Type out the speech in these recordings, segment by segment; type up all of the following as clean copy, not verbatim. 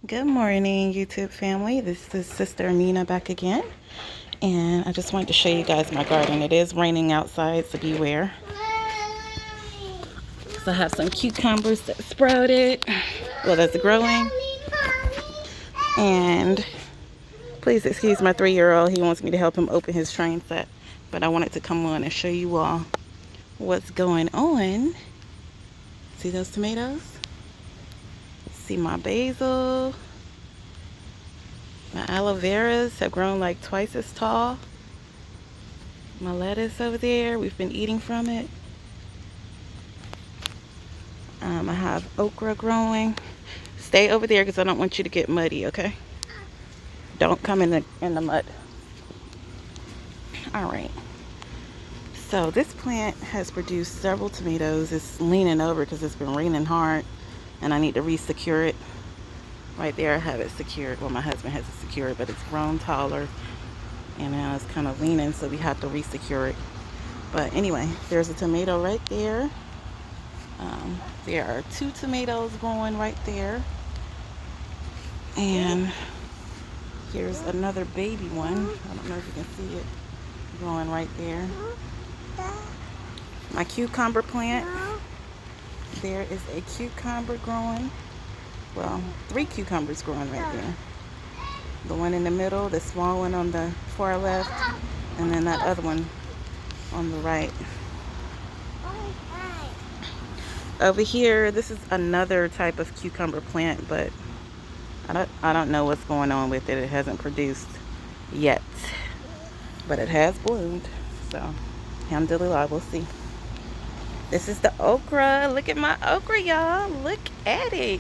Good morning, YouTube family. This is Sister Amina back again, and I just wanted to show you guys my garden. It is raining outside, so beware. So I have some cucumbers that sprouted, well, that's growing. And please excuse my 3-year-old. He wants me to help him open his train set, but I wanted to come on and show you all what's going on. See those tomatoes? See my basil. My aloe veras have grown like twice as tall. My lettuce over there, we've been eating from it. I have okra growing. Stay over there because I don't want you to get muddy, okay? Don't come in the mud. All right. So this plant has produced several tomatoes. It's leaning over because it's been raining hard, and I need to re-secure it. Right there, I have it secured. Well, my husband has it secured, but it's grown taller, and now it's kind of leaning, so we have to re-secure it. But anyway, there's a tomato right there. There are 2 tomatoes growing right there, and here's another baby one. I don't know if you can see it growing right there. My cucumber plant, there is a cucumber growing. Well, 3 cucumbers growing right there. The one in the middle, the small one on the far left, and then that other one on the right. Over here, this is another type of cucumber plant, but I don't know what's going on with it. It hasn't produced yet, but it has bloomed. So, alhamdulillah, we'll see. This is the okra. Look at my okra, y'all. Look at it.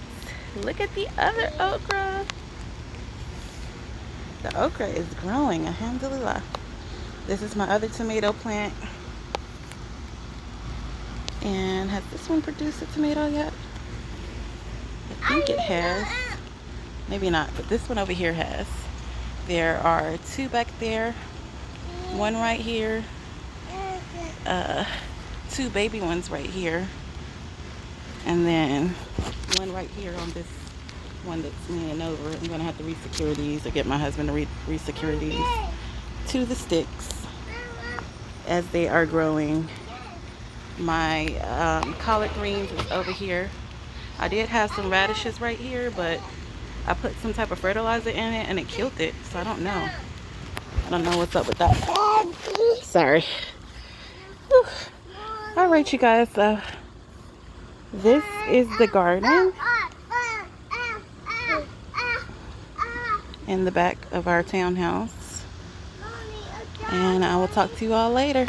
Look at the other okra. The okra is growing, alhamdulillah. This is my other tomato plant. And has this one produced a tomato yet? I think it has. Maybe not, but this one over here has. There are 2 back there. One right here. 2 baby ones right here. And then one right here on this one that's leaning over. I'm going to have to re-secure these or get my husband to re-secure these to the sticks as they are growing. My collard greens is over here. I did have some radishes right here, but I put some type of fertilizer in it and it killed it, so I don't know. I don't know what's up with that. Sorry. Whew. All right, you guys. This is the garden in the back of our townhouse, and I will talk to you all later.